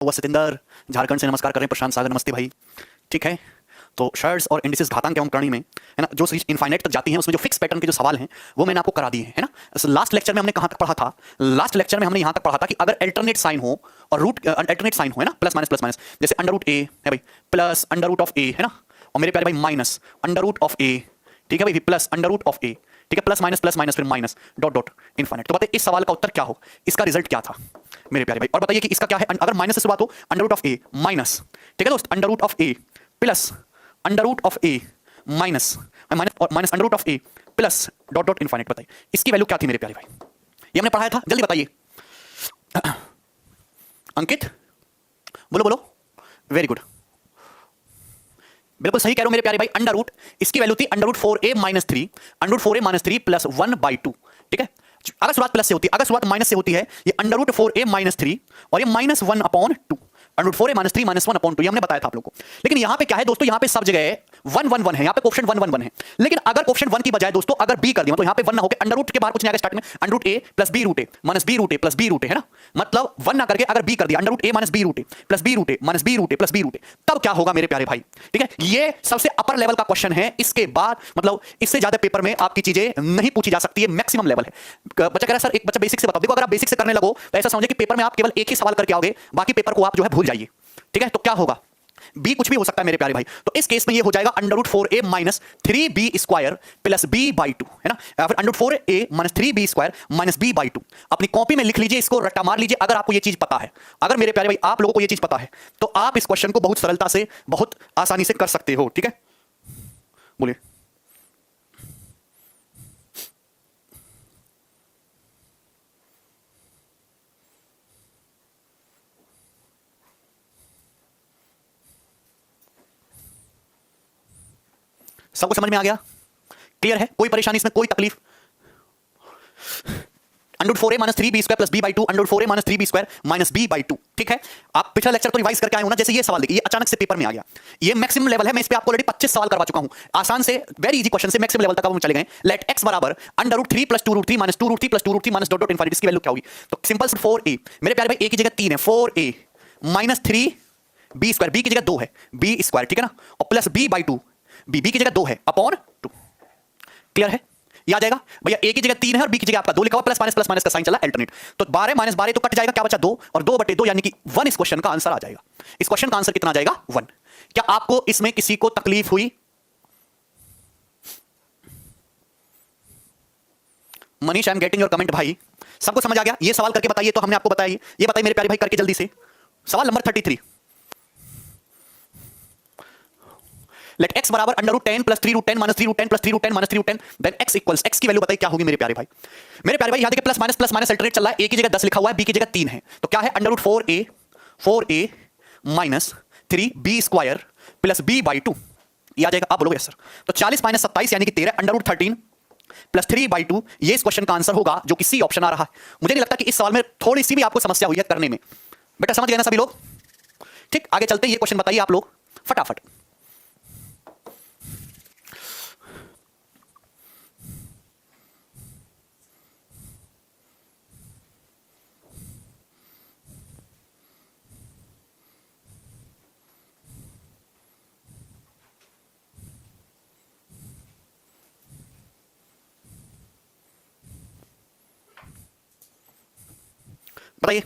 तो वह सतिंदर झारखंड से नमस्कार कर रहे हैं, प्रशांत सागर नमस्ते भाई। ठीक है, तो शर्ट्स और इंडिसेस घातांक एवं करणी में है ना, जो इनफाइनाइट तक जाती हैं उसमें जो फिक्स पैटर्न के जो सवाल हैं वो मैंने आपको करा दिए हैं, है ना। लास्ट लेक्चर में हमने कहाँ तक पढ़ा था? लास्ट लेक्चर में हमने यहाँ तक पढ़ा था कि अगर अल्टरनेट साइन हो और रूट अल्टरनेट साइन हो, है ना, प्लस माइनस, जैसे अंडर रूट ए है भाई, प्लस अंडर रूट ऑफ ए, है ना, और मेरे प्यारे भाई माइनस अंडर रूट ऑफ ए, ठीक है भाई, प्लस अंडर रूट ऑफ ए, ठीक है, प्लस माइनस फिर माइनस डॉट डॉट इनफाइनाइट। तो बताइए इस सवाल का उत्तर क्या हो, इसका रिजल्ट क्या था मेरे प्यारे भाई? और बताइए कि इसका क्या है, अगर माइनस से शुरुआत हो, under root of a minus, ठीक है दोस्त, under root of a plus under root of a minus under root of a plus dot dot infinite. बताइए इसकी वैल्यू क्या थी मेरे प्यारे भाई? ये हमने पढ़ाया था, जल्दी बताइए। अंकित बोलो बोलो, वेरी गुड, बिल्कुल सही कह रहे हो मेरे प्यारे भाई। अंडर रूट, इसकी वैल्यू थी under root 4a minus 3, under root 4a minus 3 plus 1/2, ठीक है। अगर शुरुआत प्लस से होती है, अगर शुरुआत माइनस से होती है, ये अंडर रूट 4a माइनस 3 और ये minus 1/2, under root 4a minus 3 minus 1/2, ये हमने बताया था आप लोगों को। लेकिन यहां पे क्या है दोस्तों, यहां पे सब जगह 1 1 1 है, यहां पे कोएफिशिएंट 1 1 1 है। लेकिन अगर कोएफिशिएंट 1 की बजाय दोस्तों अगर b कर दिया, तो यहां पे 1 ना होकर अंडर रूट के बाहर कुछ नहीं आएगा स्टार्ट में, under root a plus b root a minus b root a plus b root a, है ना। मतलब 1 ना करके अगर b कर दिया, under root a minus b root a plus b root a minus b root a plus b root a, तब क्या होगा मेरे प्यारे भाई? ठीक है, ये सबसे अपर लेवल का क्वेश्चन है। इसके बाद मतलब इससे ज्यादा पेपर में आपकी चीजें नहीं पूछी जा सकती है, मैक्सिमम लेवल है। बच्चा कह रहा है सर एक बच्चा बेसिक से बताओ। देखो अगर आप बेसिक से करने लगो तो ऐसा समझिए कि पेपर में आप केवल एक ही सवाल करके आओगे, बाकी पेपर को आप जो है भूल जाइए। ठीक है, तो क्या होगा, b कुछ भी हो सकता है मेरे प्यारे भाई। तो इस केस में ये हो जाएगा under root 4a minus 3b square plus b/2, है ना, या फिर under root 4a minus 3b square minus b/2। अपनी कॉपी में लिख लीजिए, इसको रट्टा मार लीजिए अगर आपको ये चीज पता है। अगर मेरे प्यारे भाई आप लोगों को ये चीज पता है तो आप इस क्वेश्चन को बहुत सरलता से, बहुत आसानी से कर सकते हो। ठीक है, बोलिए। सबको समझ में आ गया? क्लियर है? कोई परेशानी इसमें, कोई तकलीफ? Under 4a minus 3b square plus b/2, under 4a minus 3b square minus b/2। ठीक है, आप पिछला लेक्चर तो रिवाइज करके आए हो ना। जैसे ये सवाल देखिए, ये अचानक से पेपर में आ गया, ये मैक्सिमम लेवल है। मैं इस पे आपको ऑलरेडी 25 सवाल करवा चुका हूं, आसान से वेरी इजी क्वेश्चन से मैक्सिमम लेवल तक हम चले गए। लेट x बराबर under root 3 plus 2 root 3 minus 2 root 3 plus 2 root 3 minus dot dot infinite. इसकी वैल्यू क्या होगी? तो सिंपल 4a मेरे प्यारे भाई, a की जगह 3 है, 4a minus 3b square, b की जगह 2 है, b स्क्वायर, ठीक है ना, और प्लस b/2, b की जगह 2 है अपॉन 2। क्लियर है? ये आ जाएगा भैया, a की जगह 3 है और b की जगह आपका 2 लिखा हुआ, प्लस माइनस का साइन चला अल्टरनेट। तो 12 माइनस 12 तो कट जाएगा, क्या बचा 2 और 2/2, यानी कि 1 इस क्वेश्चन का आंसर आ जाएगा। इस क्वेश्चन का आंसर कितना आ जाएगा? 1। क्या आपको इसमें किसी को तकलीफ हुई? Manish, I am getting your comment भाई। सबको समझ आ गया? ये सवाल करके बताइए, तो हमने आपको बताया, ये बताइए मेरे प्यारे भाई करके जल्दी से। सवाल नंबर 33, लेट x बराबर under root 10 plus 3 root 10 minus 3 root 10 plus 3 root 10 minus 3 root 10, then x equals, x की वैल्यू बताइए क्या होगी मेरे प्यारे भाई? मेरे प्यारे भाई यहां देखिए प्लस माइनस अल्टरनेट चल रहा है, a की जगह 10 लिखा हुआ है, b की जगह 3 है, तो क्या है under root 4a minus 3b square plus b/2, ये आ जाएगा। आप बोलोगे यस सर, तो 40 माइनस 27 यानी कि 13, अंडर रूट 13 प्लस 3/2, ये इस क्वेश्चन का आंसर होगा, जो कि सी ऑप्शन आ रहा है। मुझे नहीं लगता कि इस सवाल में थोड़ी सी भी आपको समस्या हुई है करने में। बेटा समझ गए ना सभी लोग? ठीक, आगे चलते हैं, ये क्वेश्चन बताइए आप लोग फटाफट। बताइए,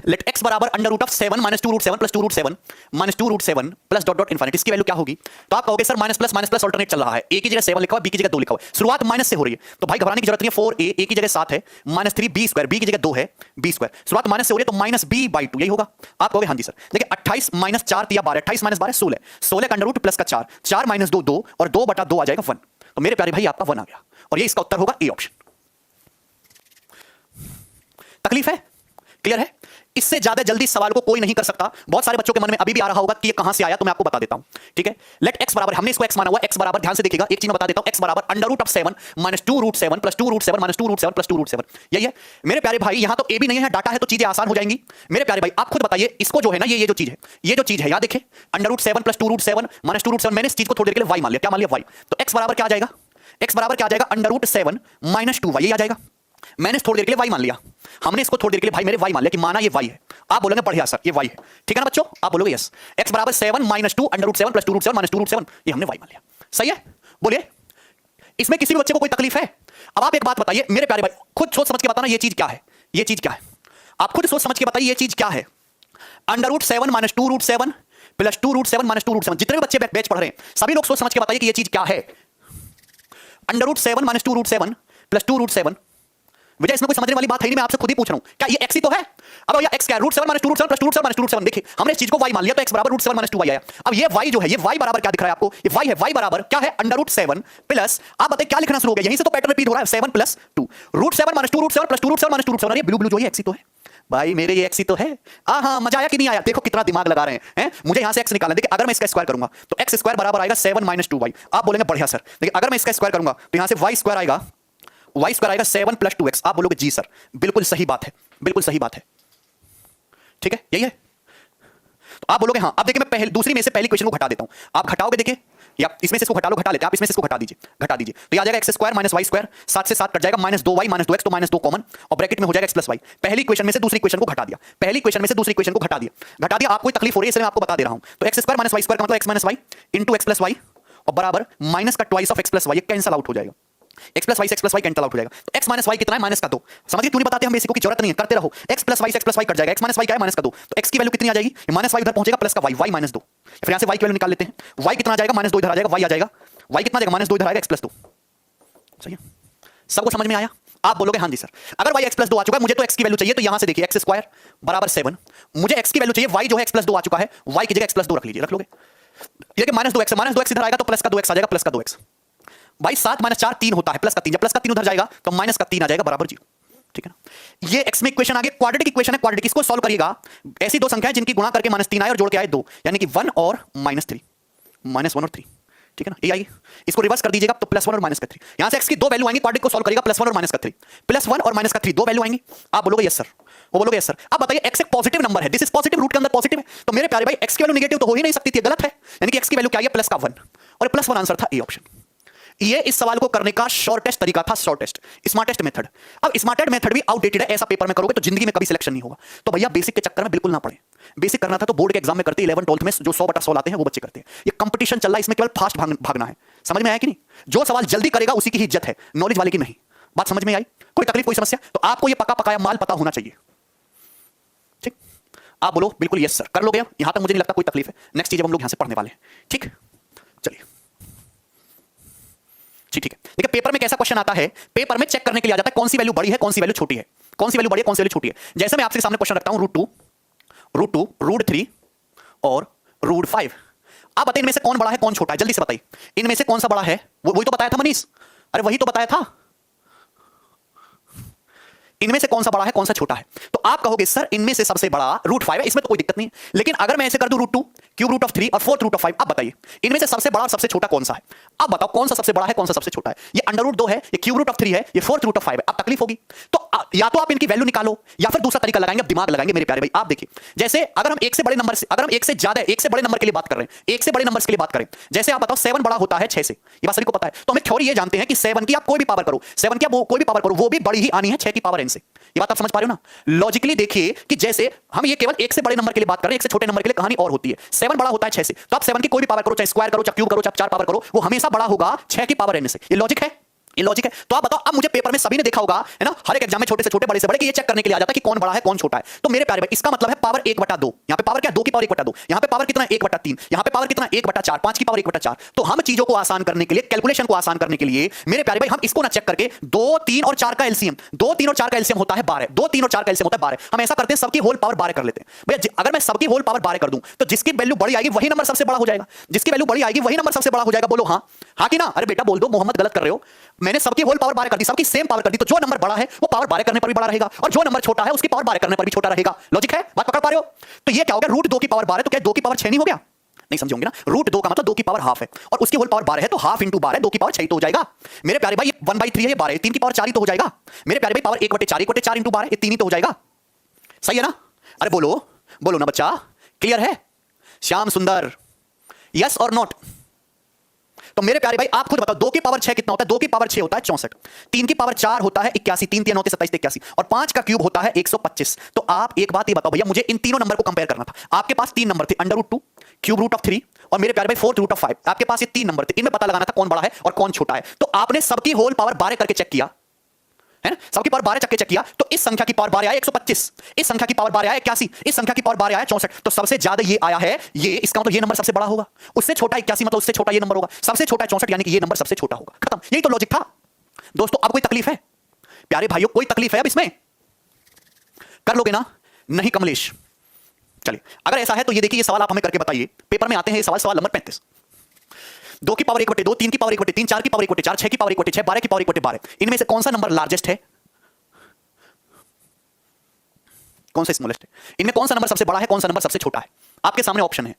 लेट x बराबर under root of 7 minus 2 root 7 plus 2 root 7 minus 2 root 7 plus dot dot infinite, इसकी वैल्यू क्या होगी? तो आप कहोगे सर माइनस प्लस ऑल्टरनेट चल रहा है, a की जगह 7 लिखा हुआ है, b की जगह 2 लिखा हुआ है, शुरुआत माइनस से हो रही है, तो भाई घबराने की जरूरत नहीं है। 4a की जगह 7 है, माइनस 3b स्क्वायर, b की जगह 2 है, b स्क्वायर, शुरुआत माइनस से हो रही है, तो माइनस b/2 यही होगा। आप कहोगे हाँ जी सर। देखिए 28 माइनस 4 3 12, 28 माइनस 12 16, 16 का अंडर रूट प्लस का 4, 4 माइनस 2 2 और 2/2 आ जाएगा 1। तो मेरे प्यारे भाई आपका 1 आ गया, और ये इसका उत्तर होगा ए ऑप्शन। तकलीफ है? क्लियर है? इससे ज्यादा जल्दी सवाल को कोई नहीं कर सकता। बहुत सारे बच्चों के मन में अभी भी आ रहा होगा कि ये कहां से आया, तो मैं आपको बता देता हूं। ठीक है, लेट x बराबर, हमने इसको x माना हुआ, x बराबर, ध्यान से देखिएगा, एक चीज मैं बता देता हूं, x बराबर under root of 7 minus 2 root 7 plus 2 root 7 minus 2 root 7 plus 2 root 7, यही है मेरे प्यारे भाई। यहां तो a भी नहीं है, डाटा है, तो चीजें आसान हो जाएंगी मेरे प्यारे भाई। आप खुद बताइए, इसको जो है ना, ये जो चीज है, ये जो चीज है, याद देखिए, under root 7 plus 2 root 7 minus 2 root 7, मैंने इस चीज को थोड़ी देर के लिए y मान लिया। क्या मान लिया? y। तो x बराबर क्या आ जाएगा? x बराबर क्या आ जाएगा? अंडर रूट 7 माइनस 2y, ये आ जाएगा। मैंने थोड़ी देर के लिए वाई मान लिया, हमने इसको थोड़ी देर के लिए भाई मेरे वाई मान लिया कि माना ये वाई है। आप बोलेंगे बढ़िया सर ये वाई है, ठीक है ना बच्चों, आप बोलोगे यस। एक्स बराबर 7 minus 2 under root 7 plus 2 root 7 minus 2 root 7, ये हमने वाई मान लिया, सही है। बोलिए इसमें किसी भी बच्चे को कोई तकलीफ है? अब आप एक बात बताइए मेरे प्यारे भाई, खुद सोच समझ के बताना ये चीज क्या है, ये चीज क्या है, आप खुद सोच समझ के बताइए ये चीज क्या है। Under root 7 minus 2 root 7 plus 2 root 7 minus 2 root 7, जितने भी बच्चे बैच पढ़ रहे हैं सभी लोग सोच समझ के बताइए कि ये चीज क्या है। Under root 7 minus 2 root 7 plus 2 root 7, Vijay इसमें कोई समझने वाली बात है नहीं, मैं आपसे खुद ही पूछ रहा हूं, क्या ये एक्स ही तो है? अब ये एक्स क्या है? Root 7 minus 2 root 7 plus 2 root 7 minus 2 root 7, देखिए हमने इस चीज को वाई मान लिया तो एक्स बराबर रूट 7 माइनस 2 वाई आया। अब ये वाई जो है, ये वाई बराबर क्या दिख रहा है आपको? ये वाई है, वाई बराबर क्या है? अंडर रूट 7 प्लस, आप बताइए क्या लिखना शुरू हो गया, यहीं से तो पैटर्न रिपीट हो रहा है, 7 plus 2 root 7 minus 2 root 7 plus 2 root 7 minus 2 root 7, अरे ब्लू ब्लू जो है एक्स ही तो है भाई मेरे, ये एक्स ही तो है। हाँ मजा आया कि नहीं आया? देखो कितना दिमाग लगा रहे हैं। मुझे यहां से एक्स निकालना है, देखिए अगर मैं इसका स्क्वायर करूंगा तो एक्स स्क्वायर बराबर आएगा 7 माइनस 2 वाई। आप बोलेंगे बढ़िया सर, देखिए अगर मैं इसका स्क्वायर करूंगा तो यहां से वाई स्क्वायर आएगा, वाई स्क्वायर आएगा 7 प्लस 2x। आप बोलोगे जी सर बिल्कुल सही बात है, बिल्कुल सही बात है, ठीक है यही है। तो आप बोलोगे हाँ। अब देखिए मैं पहले दूसरी में से पहली क्वेश्चन को घटा देता हूं, आप घटाओगे देखिए, या इसमें से इसको घटा लो, घटा लेते हैं, आप इसमें से इसको घटा दीजिए तो ये आ जाएगा x square minus y square, 7 से 7 कट जाएगा, माइनस 2 वाई माइनस 2x, तो माइनस 2 कॉमन और ब्रैकेट में हो जाएगा एक्स प्लस वाई। पहली क्वेश्चन में से दूसरी क्वेश्चन को घटा दिया, पहली क्वेश्चन में से दूसरी क्वेश्चन को घटा दिया, आपको तकलीफ हो रही है इसलिए मैं आपको बता दे रहा हूं। तो x square minus y square का मतलब x minus y into x plus y और बराबर माइनस का twice of x plus y, cancel out हो जाएगा, x plus y cancel out हो जाएगा। तो x माइनस वाई कितना है? माइनस का 2। समझिए क्यों नहीं बताते हम बेसिक की जरूरत नहीं है, करते रहो। x प्लस वाई कट जाएगा, x माइनस वाई क्या है? माइनस का 2, तो x की वैल्यू कितनी आ जाएगी? माइनस वाई उधर पहुंचेगा प्लस का y माइनस 2, फिर यहां से y की वैल्यू निकाल लेते हैं, y कितना आ जाएगा? माइनस 2 इधर आ जाएगा, y आ जाएगा, y कितना आ जाएगा? माइनस 2 इधर आएगा, x प्लस 2, सही है। सबको समझ में आया? आप बोलोगे हाँ जी सर। अगर y x प्लस 2 आ चुका है, मुझे तो x की वैल्यू चाहिए, तो यहां से देखिए एक्स स्क्वायर बराबर 7, मुझे x की वैल्यू चाहिए, y जो है x प्लस 2 आ चुका है, y की जगह x प्लस 2 रख लीजिए, रख लोगे, ये कि माइनस 2x इधर आएगा तो प्लस का 2x आ जाएगा, प्लस का 2x भाई 7 माइनस 4 3 होता है, प्लस का 3, जब प्लस का 3 उधर जाएगा तो माइनस का 3 आ जाएगा बराबर 0, ठीक है ना। ये एक्स में इक्वेशन आ गई, क्वाड्रेटिक इक्वेशन है, क्वाड्रेटिक, इसको सॉल्व करिएगा। ऐसी दो संख्याएं जिनकी गुणा करके -3 आए और जोड़ के आए 2, यानी कि 1 और -3, -1 और 3, ठीक है ना। ये आएगी, इसको रिवर्स कर दीजिएगा तो +1 और -3, यहां से एक्स की दो वैल्यू आएंगी, क्वाड्रेटिक को सॉल्व करिएगा, +1 और -3, +1 और -3 दो वैल्यू आएंगी। आप बोलोगे यस सर, वो बोलोगे यस सर। अब बताइए एक्स एक पॉजिटिव नंबर है, दिस इज पॉजिटिव, रूट के अंदर पॉजिटिव है, तो मेरे प्यारे भाई एक्स की वैल्यू नेगेटिव तो हो ही नहीं सकती थी, गलत है, यानी कि एक्स की वैल्यू क्या है? प्लस का 1, और +1 आंसर था ए ऑप्शन। ये इस सवाल को करने का शॉर्टेस्ट तरीका था, स्मार्टेस्ट मेथड। अब स्मार्टेस्ट मेथड भी आउटडेटेड है, ऐसा पेपर में करोगे तो जिंदगी में कभी सिलेक्शन नहीं होगा। तो भैया बेसिक के चक्कर में बिल्कुल ना पड़े, बेसिक करना था तो बोर्ड के एग्जाम में करते, 11 12th में जो 100/100 आते हैं वो बच्चे करते हैं। ये कंपटीशन चल रहा है, इसमें केवल फास्ट भागना है, समझ में आया कि नहीं? जो सवाल जल्दी करेगा उसी की इज्जत है, नॉलेज वाले की नहीं। बात समझ में आई? कोई तकलीफ कोई समस्या? तो आपको ये पका पकाया माल पता होना चाहिए, ठीक। आप बोलो बिल्कुल यस सर, कर लोगे? यहां तक मुझे नहीं लगता कोई तकलीफ है। नेक्स्ट चीज हम लोग यहां से पढ़ने वाले हैं, ठीक, चलिए ठीक है। देखिए पेपर में कैसा क्वेश्चन आता है, पेपर में चेक करने के लिए आ जाता है कौन सी वैल्यू बड़ी है, कौन सी वैल्यू छोटी है, कौन सी वैल्यू बड़ी है, कौन सी वैल्यू छोटी है। जैसे मैं आपके सामने क्वेश्चन रखता हूं √2, √3 और √5। आप बताइए इनमें से कौन बड़ा है कौन छोटा है, जल्दी से बताइए। इनमें से कौन सा बड़ा है? वही तो बताया था मनीष, अरे वही तो बताया था। इनमें से कौन सा बड़ा है कौन सा छोटा है? तो आप कहोगे सर इनमें से सबसे बड़ा √5 है, इसमें तो कोई दिक्कत नहीं है। लेकिन अगर मैं ऐसे कर दूं √2, क्यूब रूट ऑफ 3 और फोर्थ रूट ऑफ 5, आप बताइए इनमें से सबसे बड़ा और सबसे छोटा कौन सा है? आप बताओ कौन सा सबसे बड़ा है कौन सा सबसे छोटा है? ये √2 है, ये क्यूब रूट ऑफ 3 है, ये फोर्थ रूट ऑफ 5 है। अब तकलीफ होगी तो या तो आप इनकी वैल्यू निकालो या फिर दूसरा तरीका लगाएंगे, अब दिमाग लगाएंगे मेरे प्यारे भाई। आप देखिए जैसे अगर हम एक से बड़े नंबर से, अगर हम एक से ज्यादा, एक से बड़े नंबर के लिए बात कर रहे हैं, एक से बड़े नंबर के लिए बात करें, जैसे आप बताओ 7 बड़ा होता है 6 से, ये बात सभी को पता है। तो हमें थ्योरी ये जानते हैं कि 7 की आप कोई भी पावर करो, 7 की आप कोई भी पावर करो, वो भी बड़ी ही आनी है 6 की पावर n से। ये बात आप समझ पा रहे हो ना? लॉजिकली देखिए कि जैसे हम ये केवल एक से बड़े नंबर के लिए बात कर रहे हैं, एक से छोटे नंबर के लिए कहानी और होती है। 7 बड़ा होता है 6 से, तो आप 7 की कोई भी पावर करो, चाहे स्क्वायर करो, चाहे क्यूब करो, चाहे 4 पावर करो, वो हमेशा बड़ा होगा 6 की पावर n से। ये लॉजिक है, ये लॉजिक है। तो आप बताओ, अब मुझे पेपर में सभी ने देखा होगा है ना, हर एक एग्जाम में छोटे से छोटे बड़े से बड़े, कि ये चेक करने के लिए आ जाता है कि कौन बड़ा है कौन छोटा है। तो मेरे प्यारे भाई इसका मतलब है पावर 1/2, यहां पे पावर क्या 2 की पावर 1/2, यहां पे पावर कितना 1/3, यहां पे पावर कितना 1/4, 5 की पावर 1/4। तो हम चीजों को आसान करने के लिए, कैलकुलेशन को आसान करने के लिए मेरे प्यारे भाई हम इसको ना चेक करके 2 3 और 4 का एलसीएम, 2 3 और 4 का एलसीएम होता है 12, 2 3 और 4 का एलसीएम होता है 12। हम ऐसा करते हैं सबकी होल पावर 12 कर लेते हैं। भैया अगर मैं सबकी होल पावर 12 कर दूं तो जिसकी वैल्यू बड़ी आएगी वही नंबर सबसे बड़ा हो जाएगा, जिसकी वैल्यू बड़ी आएगी वही नंबर सबसे बड़ा हो जाएगा। बोलो हां हां कि ना? अरे बेटा बोल दो, मोहम्मद गलत कर रहे हो। मैंने सबकी होल पावर 12 कर दी, सबकी सेम पावर कर दी, तो जो नंबर बड़ा है वो पावर 12 करने पर भी बड़ा रहेगा, और जो नंबर छोटा है उसकी पावर 12 करने पर भी छोटा रहेगा। लॉजिक है, बात पकड़ पा रहे हो? तो ये क्या हो गया, √2 की पावर 12, तो क्या 2 की पावर 6 नहीं हो गया? नहीं समझे होंगे ना। √2 का मतलब 2 की पावर हाफ है, और उसकी होल पावर 12 है, तो हाफ इंटू 12 2 की पावर 6 तो हो जाएगा। मेरे प्यारे भाई 1/3 है, ये 12 3 की पावर 4 ही तो हो जाएगा। मेरे प्यारे भाई पावर 1/4, 1/4 इंटू 12 ये 3 ही तो हो जाएगा। सही है ना? अरे बोलो बोलो ना बच्चा, क्लियर है? श्याम सुंदर, यस और नॉट? तो मेरे प्यारे भाई आप खुद बताओ 2 की पावर 6 कितना होता है? 2 की पावर 6 होता है 64, 3 की पावर 4 होता है 81, 3 3 9 27 81, और 5 का क्यूब होता है 125। तो आप एक बात ये बताओ भैया, मुझे इन तीनों नंबर को कंपेयर करना था। आपके पास 3 नंबर थे, √2, क्यूब रूट ऑफ 3, और मेरे प्यारे भाई 4√5। आपके पास ये 3 नंबर थे, इनमें पता लगाना था कौन बड़ा है और कौन छोटा है। तो आपने सबकी होल पावर 12 करके चेक किया है ना, सबकी पावर 12 चेक किया, तो इस संख्या की पावर 12 आया 125, इस संख्या की पावर 12 आया 81, इस संख्या की पावर 12 आया 64। तो सबसे ज्यादा ये आया है ये, इसका मतलब ये नंबर सबसे बड़ा होगा। उससे छोटा 81 मतलब उससे छोटा ये नंबर होगा, सबसे छोटा 64 यानी कि ये नंबर सबसे छोटा होगा। खत्म, यही तो लॉजिक था दोस्तों। अब कोई तकलीफ है प्यारे भाइयों? कोई तकलीफ है अब इसमें? कर लोगे ना? नहीं कमलेश, चलिए अगर ऐसा है तो ये देखिए, ये सवाल आप हमें करके बताइए। पेपर में आते हैं ये सवाल, सवाल नंबर 35। 2 की पावर 1/2, 3 की पावर 1/3, 4 की पावर 1/4, 6 की पावर 1/6, 12 की पावर 1/12, इनमें से कौन सा नंबर लार्जेस्ट है, कौन सा स्मॉलेस्ट है? इनमें कौन सा नंबर सबसे बड़ा है, कौन सा नंबर सबसे छोटा है? आपके सामने ऑप्शन है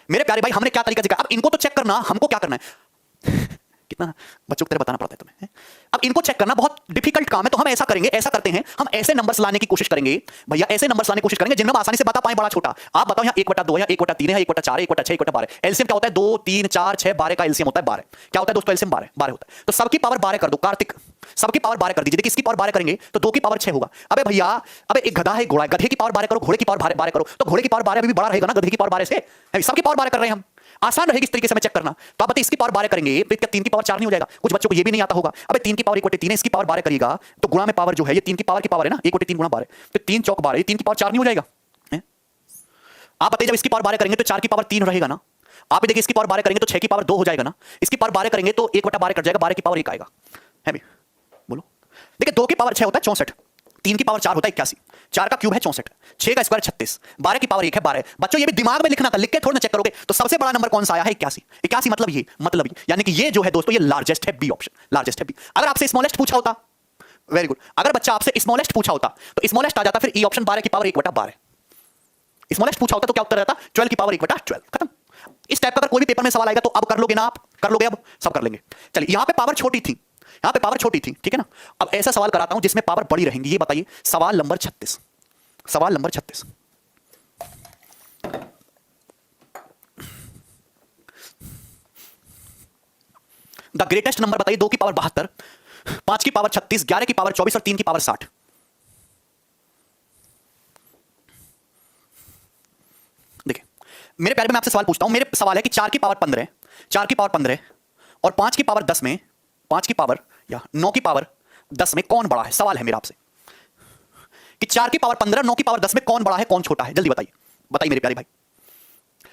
मेरे प्यारे भाई। हमने क्या तरीका दिखाया, अब इनको तो चेक करना, हमको क्या करना है कितना बच्चों की तरह बताना पड़ता है तुम्हें। अब इनको चेक करना बहुत डिफिकल्ट काम है, तो हम ऐसा करेंगे, ऐसा करते हैं, हम ऐसे नंबर्स लाने की कोशिश करेंगे भैया, ऐसे नंबर्स लाने की कोशिश करेंगे जिनमें हम आसानी से बता पाए बड़ा छोटा। आप बताओ यहाँ 1/2 है, 1/3 है, 1/4 है, 1/6, 1/12। एलसीएम क्या होता है? 2 3 4 6 12 का एलसीएम होता है 12। क्या होता है दोस्तों? एलसीएम 12 होता है। तो सबकी पावर 12 कर दो। कार्तिक सबकी पावर 12 कर दीजिए। देखिए इसकी पावर 12 करेंगे तो 2 की पावर 6 होगा। अबे भैया, अबे एक गधा है, घोड़ा है, गधे की पावर 12 करो, घोड़े की पावर 12 करो, तो घोड़े की पावर 12 भी बड़ा रहेगा ना गधे की पावर 12 से। सबकी पावर 12 कर रहे हैं हम, आसान रहेगी इस तरीके से हमें चेक करना। तो आप बताइए इसकी पावर 12 करेंगे तो क्या 3 की पावर 4 नहीं हो जाएगा? कुछ बच्चों को ये भी नहीं आता होगा। अबे 3 की पावर 1/3 है, इसकी पावर 12 करिएगा तो गुणा में पावर जो है ये 3 की पावर है ना, 1/3 गुणा 12, तो 3 चौक 12, 3 की पावर 4 नहीं हो जाएगा? आप बताइए जब इसकी पावर 12 करेंगे तो 4 की पावर 3 रहेगा ना। आप देखिए इसकी पावर 12 करेंगे तो 6 की पावर 2 हो जाएगा ना। इसकी पावर 12 करेंगे तो 1/12 कट जाएगा, 12 की पावर 1 आएगा, है भी? बोलो। देखिए 2 की पावर 6 होता है 64, 3 की पावर 4 होता है 81, 4 का क्यूब है 64, 6 का स्क्वायर 36, 12 की पावर 1 है 12। बच्चों ये भी दिमाग में लिखना था, लिख के थोड़ा ना चेक करोगे। तो सबसे बड़ा नंबर कौन सा आया है? 81। 81 मतलब ये यानी कि ये जो है दोस्तों ये लार्जेस्ट है, बी ऑप्शन, लार्जेस्ट है बी। अगर आपसे स्मॉलेस्ट पूछा होता, वेरी गुड, अगर बच्चा आपसे स्मॉलेस्ट पूछा होता तो स्मॉलेस्ट आ जाता, फिर ई ऑप्शन 12 की पावर 1/12। स्मॉलेस्ट पूछा होता तो क्या उत्तर रहता? 12 की पावर 1/12। खत्म। इस टाइप का अगर कोई भी पेपर में सवाल आएगा तो अब कर लोगे ना, आप कर लोगे, अब सब कर लेंगे। चलिए यहां पे पावर छोटी थी, यहां पे पावर छोटी थी, ठीक है ना। अब ऐसा सवाल कराता हूं जिसमें पावर बड़ी रहेंगी। ये बताइए सवाल नंबर 36, सवाल नंबर 36। द ग्रेटेस्ट नंबर बताइए। 2 की पावर 72, 5 की पावर 36, 11 की पावर 24 और 3 की पावर 60। देखिए मेरे प्यारे में आपसे सवाल पूछता हूं, मेरे सवाल है कि 4 की पावर 15, 4 की पावर 15 और 5 की पावर 10 में, 5 की पावर या 9 की पावर 10 में कौन बड़ा है? सवाल है मेरा आपसे कि 4 की पावर 15, 9 की पावर 10 में कौन बड़ा है, कौन छोटा है? जल्दी बताइए, बताइए मेरे प्यारे भाई।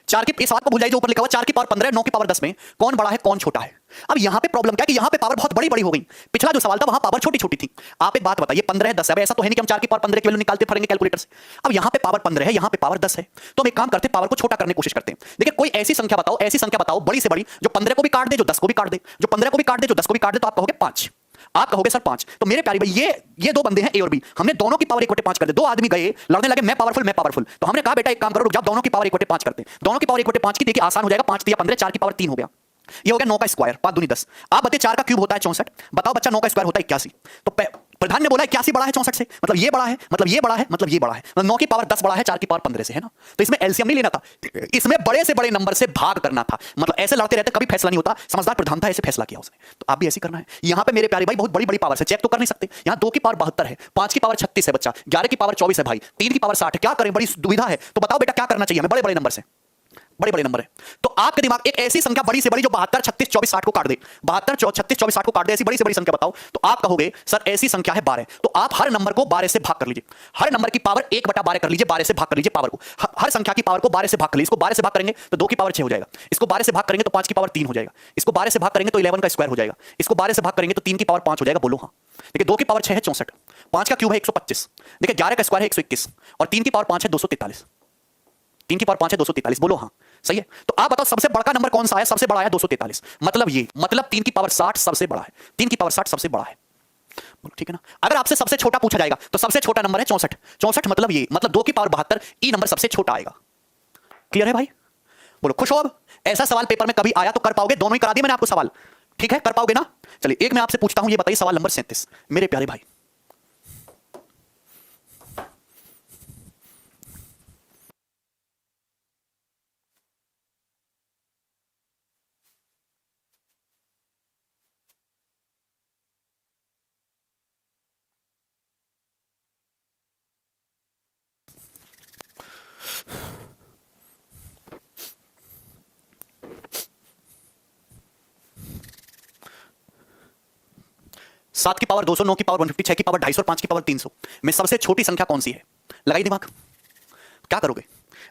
4 की, इस बात को भूल जाइए जो ऊपर लिखा हुआ 4 की पावर 15, 9 की पावर 10 में कौन बड़ा है, कौन छोटा है। अब यहां पे प्रॉब्लम क्या है कि यहां पे पावर बहुत बड़ी बड़ी हो गई। पिछला जो सवाल था वहां पावर छोटी छोटी थी। आप एक बात बताइए, 15 है 10 है, अब ऐसा तो है नहीं कि हम 4 की पावर 15 की वैल्यू निकालते फिरेंगे कैलकुलेटर से। अब यहां पे पावर 15 है, यहां पे पावर 10 है, तो हम एक काम करते हैं, पावर को छोटा करने की कोशिश करते हैं। देखिए कोई ऐसी संख्या बताओ, ऐसी संख्या बताओ बड़ी से बड़ी जो 15 को भी काट दे, जो 10 को भी काट दे, जो 15 को भी काट दे, जो 10 को भी काट दे। तो आप कहोगे 5, आप कहोगे सर 5। तो मेरे प्यारे भाई ये दो बंदे हैं ए और बी, हमने दोनों की पावर 1/5 कर दे। दो आदमी गए लड़ने लगे, मैं पावरफुल। तो हमने कहा बेटा एक काम करो, जब दोनों की पावर 1/5 करते हैं, दोनों की पावर 1/5 की, देखिए आसान हो जाएगा, 5 3 15, 4 की पावर 3 हो गया, ये हो गया 9 का स्क्वायर, 5 दूनी 10। आप बताइए 4 का क्यूब होता है 64, बताओ बच्चा 9 का स्क्वायर होता है 81। तो प्रधान ने बोला 81 बड़ा है 64 से, मतलब ये बड़ा है, मतलब ये बड़ा है, मतलब ये बड़ा है, मतलब 9 की पावर 10 बड़ा है 4 की पावर 15 से, है ना। तो इसमें एलसीएम नहीं लेना था, इसमें बड़े से बड़े नंबर से भाग करना था। मतलब ऐसे लड़ते रहते कभी फैसला नहीं होता। समझदार प्रधान था, ऐसे फैसला किया उसने। तो आप भी ऐसे करना है। यहां पे मेरे प्यारे भाई बहुत बड़ी बड़ी पावर से चेक तो कर नहीं सकते। यहां 2 की पावर 72 है, 5 की पावर 36 है बच्चा, 11 की पावर 24 है भाई, 3 की पावर 60 है। क्या करें, बड़ी दुविधा है। तो बताओ बेटा क्या करना चाहिए हमें? बड़े बड़े नंबर से, बड़े बड़े नंबर है। तो आपके दिमाग एक ऐसी संख्या बड़ी से बड़ी जो 72 36 24 60 को काट दे, 72 36 24 60 को काट दे, ऐसी बड़ी से बड़ी संख्या बताओ। तो आप कहोगे सर ऐसी संख्या है 12। तो आप हर नंबर को 12 से भाग कर लीजिए, हर नंबर की पावर 1/12 कर लीजिए, 12 से भाग कर लीजिए पावर को। हर संख्या की पावर को 12 से भाग कर लीजिए। इसको 12 से भाग करेंगे तो 2 की पावर 6 हो जाएगा, इसको 12 से भाग करेंगे तो 5 की पावर 3 हो जाएगा, इसको 12 से भाग करेंगे तो 11 का स्क्वायर हो जाएगा, इसको 12 से भाग करेंगे तो 3 की पावर 5 हो जाएगा। बोलो हाँ। देखिए 2 की पावर 6 है 64, 5 का क्यूब है 125, देखिए 11 का स्क्वायर है 121 और 3 की पावर 5 है 243, 3 की पावर 5 है 243। बोलो हाँ, सही है। तो आप बताओ सबसे बड़ा नंबर कौन सा आया? सबसे बड़ा है 243, मतलब ये, मतलब 3 की पावर 60 सबसे बड़ा है, 3 की पावर 60 सबसे बड़ा है। बोलो ठीक है ना। अगर आपसे सबसे छोटा पूछा जाएगा तो सबसे छोटा नंबर है 64, 64 मतलब ये, मतलब 2 की पावर 72, ई नंबर सबसे छोटा आएगा। क्लियर है भाई? बोलो खुश हो? अब ऐसा सवाल पेपर में कभी आया तो कर पाओगे? दोनों ही करा दिए मैंने आपको सवाल, ठीक है, कर पाओगे ना। चलिए एक मैं आपसे पूछता हूं, ये बताइए सवाल नंबर 37 मेरे प्यारे भाई। 7 की पावर 200, 9 की पावर 150, 6 की पावर 250 और 5 की पावर 300 में सबसे छोटी संख्या कौन सी है? लगाई दिमाग। क्या करोगे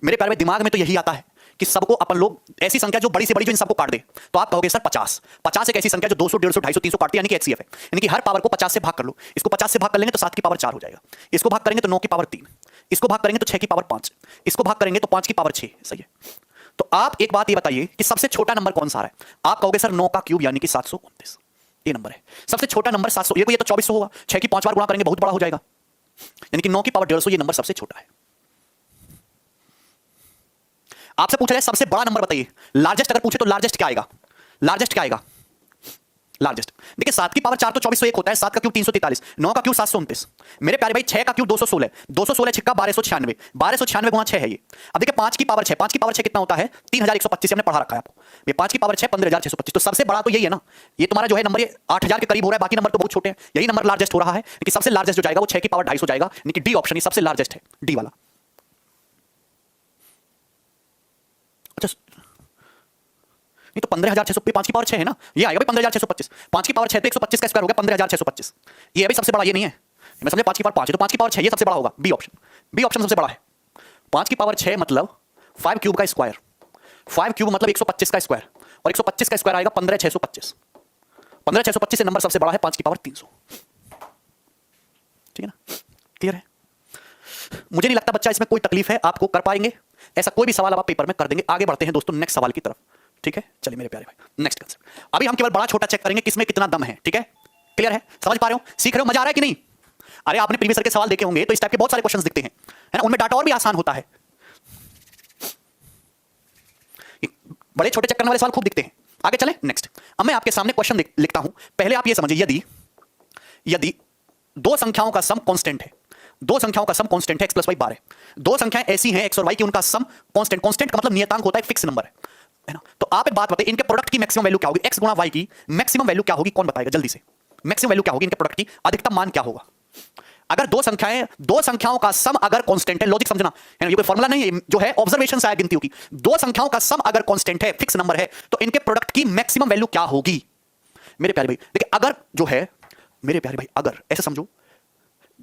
मेरे प्यारे भाई? दिमाग में तो यही आता है कि सबको अपन लोग ऐसी संख्या जो बड़ी से बड़ी जो इन सबको काट दे, तो आप कहोगे सर 50। 50 एक ऐसी संख्या जो 200, 150, 250, 300 काटती है, यानी कि एचसीएफ है। यानी कि हर पावर को 50 से भाग कर लो। इसको 50 से भाग कर लेंगे तो 7 की पावर 4 हो जाएगा। इसको भाग करेंगे तो 9 की पावर 3, इसको भाग करेंगे तो 6 की पावर 5, इसको भाग करेंगे तो 5 की पावर 6। सही है। तो आप एक बात ये बताइए कि सबसे छोटा नंबर कौन सा है? आप कहोगे सर 9 का क्यूब यानी कि 729, ये नंबर है सबसे छोटा नंबर। 700 ये तो 2400 होगा। 6 की 5 बार गुणा करेंगे बहुत बड़ा हो जाएगा, यानी कि 9 की पावर 150 ये नंबर सबसे छोटा है। आपसे पूछा जाए सबसे बड़ा नंबर बताइए, लार्जेस्ट अगर पूछे तो लार्जेस्ट क्या आएगा? लार्जेस्ट क्या आएगा? लार्जेस्ट देखिए 7 की पावर 4 तो 2401 होता है, 7 का क्यूब 343, 9 का क्यूब 729। मेरे प्यारे भाई 6 का क्यूब 216, 216 छिक्का 1296, 1296 गुणा 6 है ये। अब देखिए 5 की पावर 6, 5 की पावर 6 कितना होता है? 3125। हमने पढ़ा रखा है आपको। ये 5 की पावर 6 15625। तो सबसे बड़ा तो यही है ना। ये तुम्हारा जो है नंबर ये 8000 के करीब हो रहा है, बाकी नंबर तो बहुत छोटे हैं। यही नंबर लार्जेस्ट हो रहा है कि सबसे लार्जेस्ट जो जाएगा वो 6 की पावर 250 हो जाएगा, यानी कि डी ऑप्शन ही सबसे लार्जेस्ट है, डी वाला। अच्छा नहीं तो 15600 5 की पावर 6 है ना, ये आएगा भाई 15625। 5 की पावर 6 तो 125 का स्क्वायर हो गया 15625। ये है भाई सबसे बड़ा, ये नहीं है। मैं समझे 5 की पावर 5 है तो 5 की पावर 6 ये सबसे बड़ा होगा, बी ऑप्शन। बी ऑप्शन सबसे बड़ा है। 5 की पावर 6 मतलब 5 क्यूब का स्क्वायर, 5 क्यूब मतलब 125 का स्क्वायर, और 125 का स्क्वायर आएगा 15625। 15625 से नंबर सबसे बड़ा है 5 की पावर 300। ठीक है ना, क्लियर है? मुझे नहीं लगता बच्चा इसमें कोई तकलीफ है, आपको कर पाएंगे ऐसा कोई भी सवाल आप पेपर में कर देंगे। आगे बढ़ते हैं दोस्तों नेक्स्ट सवाल की तरफ। ठीक है, चलिए मेरे प्यारे भाई नेक्स्ट कंसेप्ट। अभी हम केवल बड़ा छोटा चेक करेंगे किसमें कितना दम है। ठीक है, क्लियर है? समझ पा रहे हो? सीख रहे हो? मजा आ रहा है कि नहीं? अरे आपने प्रीवियस ईयर के सवाल देखे होंगे तो इस टाइप के बहुत सारे क्वेश्चंस दिखते हैं, है ना, उनमें डाटा और भी आसान होता है। बड़े छोटे चेक करने वाले सवाल खूब दिखते हैं। आगे चले नेक्स्ट। अब मैं आपके सामने क्वेश्चन लिखता हूं। पहले आप ये समझिए, यदि दो संख्याओं का सम कांस्टेंट है, दो संख्याओं का सम कांस्टेंट है x + y बार है, दो संख्याएं ऐसी हैं x और y की उनका सम कांस्टेंट, कांस्टेंट का मतलब नियतांक होता है, फिक्स नंबर है ना। तो आप एक बात बताइए, इनके प्रोडक्ट की मैक्सिमम वैल्यू क्या होगी? x गुणा y की मैक्सिमम वैल्यू क्या होगी? कौन बताएगा जल्दी से? मैक्सिमम वैल्यू क्या होगी इनके प्रोडक्ट की? अधिकतम मान क्या होगा? अगर दो संख्याओं का सम अगर कांस्टेंट है, लॉजिक समझना है ना, ये कोई फार्मूला नहीं है, जो है ऑब्जर्वेशन से आया गिनती होगी। दो संख्याओं का सम अगर कांस्टेंट है, फिक्स नंबर है, तो इनके प्रोडक्ट की मैक्सिमम वैल्यू क्या होगी? मेरे प्यारे भाई देखिए, अगर जो है मेरे प्यारे भाई, अगर ऐसे समझो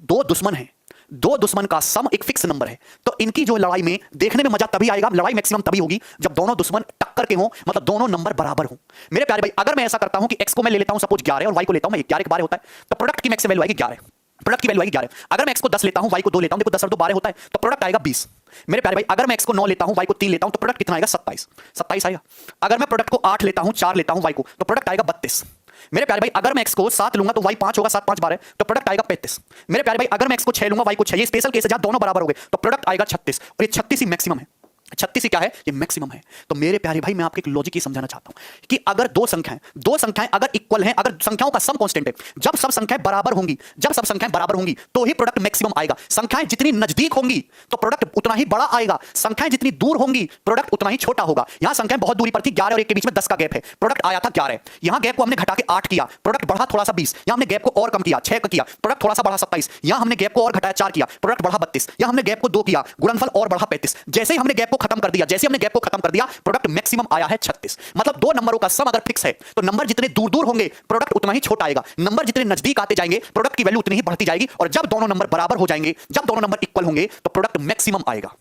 दो दुश्मन हैं, दो दुश्मन का सम एक फिक्स नंबर है, तो इनकी जो लड़ाई में देखने में मजा तभी आएगा, लड़ाई मैक्सिमम तभी होगी जब दोनों दुश्मन टक्कर के हों, मतलब दोनों नंबर बराबर हों। मेरे प्यारे भाई अगर मैं ऐसा करता हूं कि x को मैं ले लेता हूं सपोज 11 और y को लेता हूं मैं 11 के बारे होता है, तो प्रोडक्ट की मैक्सिमम वैल्यू आएगी 11। प्रोडक्ट की वैल्यू आएगी 11। अगर मैं x को 10 लेता हूं y को 2 लेता हूं, देखो 10 और 2 12 होता है, तो प्रोडक्ट आएगा 20। मेरे प्यारे भाई अगर मैं x को 9 लेता हूं y को 3 लेता हूं, तो प्रोडक्ट कितना आएगा? 27। 27 आएगा। अगर मैं प्रोडक्ट को 8 लेता हूं 4 लेता हूं y को, तो प्रोडक्ट आएगा 32। मेरे प्यारे भाई अगर मैं x को 7 लूंगा तो y 5 होगा, 7 5 12, तो प्रोडक्ट आएगा 35। मेरे प्यारे भाई अगर मैं x को 6 लूंगा y को 6, ये स्पेशल केस है जहां दोनों बराबर हो गए, तो प्रोडक्ट आएगा 36, और ये 36 ही मैक्सिमम है। 36 ही क्या है? ये मैक्सिमम है। तो मेरे प्यारे भाई मैं आपको एक लॉजिक ही समझाना चाहता हूं कि अगर दो संख्याएं अगर इक्वल हैं, अगर संख्याओं का सम कांस्टेंट है, जब सब संख्याएं बराबर होंगी तो ही प्रोडक्ट मैक्सिमम आएगा। संख्याएं जितनी नजदीक होंगी तो प्रोडक्ट उतना ही बड़ा आएगा, संख्याएं जितनी दूर होंगी प्रोडक्ट उतना ही छोटा होगा। यहां संख्याएं बहुत दूरी पर थी, 11 और 1 के बीच में 10 का गैप है, प्रोडक्ट आया था 11। यहां गैप को हमने घटा के 8 किया, प्रोडक्ट बढ़ा थोड़ा सा 20। यहां हमने गैप को और कम किया, 6 का किया, प्रोडक्ट थोड़ा सा बढ़ा 27। यहां हमने गैप को और घटाया 4 किया, प्रोडक्ट बढ़ा 32। यहां हमने गैप को 2 किया, गुणनफल और बढ़ा 35। जैसे ही हमने गैप को खत्म कर दिया, प्रोडक्ट मैक्सिमम आया है 36। मतलब दो नंबरों का सम अगर फिक्स है तो नंबर जितने दूर दूर होंगे प्रोडक्ट उतना ही छोटा आएगा, नंबर जितने नजदीक आते जाएंगे प्रोडक्ट की वैल्यू उतनी ही बढ़ती जाएगी, और जब दोनों नंबर बराबर हो जाएंगे, जब दोनों नंबर इक्वल होंगे तो प्रोडक्ट मैक्सिमम आएगा।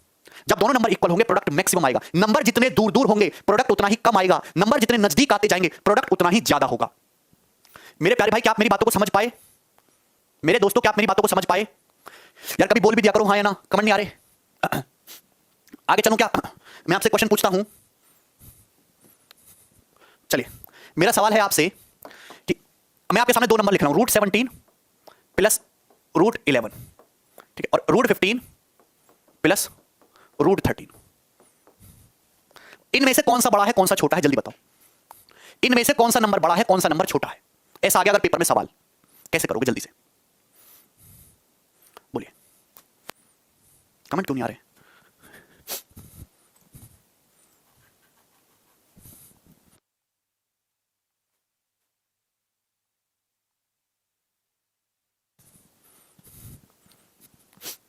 जब दोनों नंबर इक्वल होंगे प्रोडक्ट मैक्सिमम आएगा। नंबर जितने दूर दूर होंगे प्रोडक्ट उतना ही कम आएगा, नंबर जितने नजदीक आते जाएंगे प्रोडक्ट उतना ही ज्यादा होगा। मेरे प्यारे भाई क्या आप मेरी बातों को समझ पाए? मेरे दोस्तों क्या आप मेरी बातों को समझ पाए? यार कभी बोल भी दिया करो हाँ या ना, कमेंट नहीं आ रहे। आगे चलूं क्या? मैं आपसे क्वेश्चन पूछता हूं। चलिए मेरा सवाल है आपसे कि मैं आपके सामने दो नंबर लिख रहा हूं, √17 प्लस √11, ठीक है, और √15 प्लस √13। इनमें से कौन सा बड़ा है कौन सा छोटा है? जल्दी बताओ, इनमें से कौन सा नंबर बड़ा है कौन सा नंबर छोटा है? ऐसा आ गया अगर पेपर में सवाल, कैसे करोगे? जल्दी से बोलिए, कमेंट क्यों नहीं आ रहे?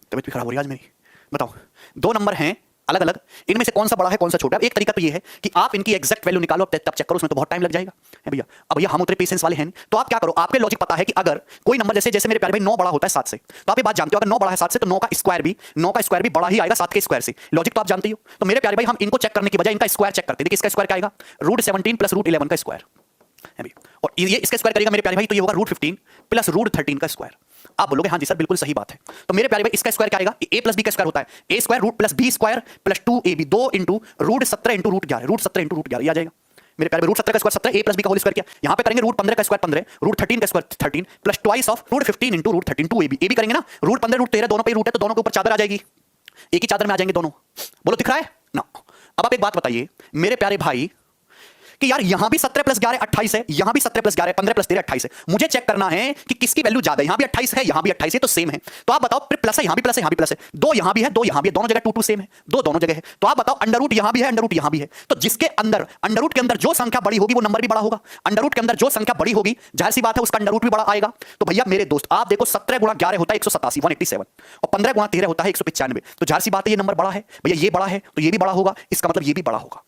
तबीयत भी खराब हो रही है आज मेरी। बताओ, दो नंबर हैं अलग अलग, इनमें से कौन सा बड़ा है कौन सा छोटा है। एक तरीका तो ये है कि आप इनकी एग्जैक्ट वैल्यू निकालो, तब चेक करो, उसमें तो बहुत टाइम लग जाएगा है भैया। अब भैया हम उतरे पेशेंस वाले हैं नहीं, तो आप क्या करो, आपके लॉजिक पता है कि अगर कोई नंबर जैसे मेरे प्यारे भाई 9 बड़ा होता है 7 से, तो आप ये बात जानते हो अगर 9 बड़ा है 7 से तो 9 का स्क्वायर भी बड़ा ही आएगा 7 के स्क्वायर से। लॉजिक तो आप जानते ही हो। तो मेरे प्यारे भाई हम इनको चेक करने की बजाय इनका स्क्वायर चेक करते हैं। देखिए इसका स्क्वायर क्या आएगा, √17 प्लस √11 का स्क्वायर है भैया, और ये इसका स्क्वायर करेगा मेरे प्यारे भाई, तो ये होगा √15 प्लस √13 का स्क्वायर। आप बोलोगे हाँ जी सर बिल्कुल सही बात है। तो मेरे प्यारे भाई इसका स्क्वायर क्या आएगा, a प्लस बी का स्क्वायर होता है a square root plus b square plus 2ab 2 into √17 into √11 √17 into √11 आ जाएगा मेरे प्यारे। √17 का स्क्वायर 17, a प्लस बी का होल स्क्वायर किया, यहां पे करेंगे √15 का स्क्वायर 15, √13 का square 13 plus twice of √15 into √13 2ab, a भी करेंगे ना, √15 √13 दोनों पे रूट है तो दोनों के ऊपर चादर आ जाएगी, एक ही चादर में आ जाएंगे दोनों। बोलो दिख रहा है ना। अब आप एक बात बताइए मेरे प्यारे भाई कि यार यहां भी 17 प्लस 11 28 है, यहां भी 17 प्लस 11 15 प्लस 13 28 है, मुझे चेक करना है कि किसकी वैल्यू ज्यादा है। यहां भी 28 है, यहां भी 28 है, तो सेम है। तो आप बताओ प्लस है, यहां भी प्लस है, यहां भी प्लस है, 2 यहां भी है, 2 यहां भी है, दोनों जगह 2 2 सेम है, 2 दोनों जगह है। तो आप बताओ अंडर रूट यहां भी है, अंडर रूट यहां भी है, तो जिसके अंदर अंडर रूट के अंदर जो संख्या बड़ी होगी वो नंबर भी बड़ा होगा। अंडर रूट के अंदर जो संख्या बड़ी होगी जाहिर सी बात है उसका अंडर रूट भी बड़ा आएगा। तो भैया मेरे दोस्त आप देखो 17 गुणा 11 होता है 187 187, और 15 गुणा 13 होता है 195, तो जाहिर सी बात है ये नंबर बड़ा है भैया, ये बड़ा है तो ये भी बड़ा होगा, इसका मतलब ये भी बड़ा होगा।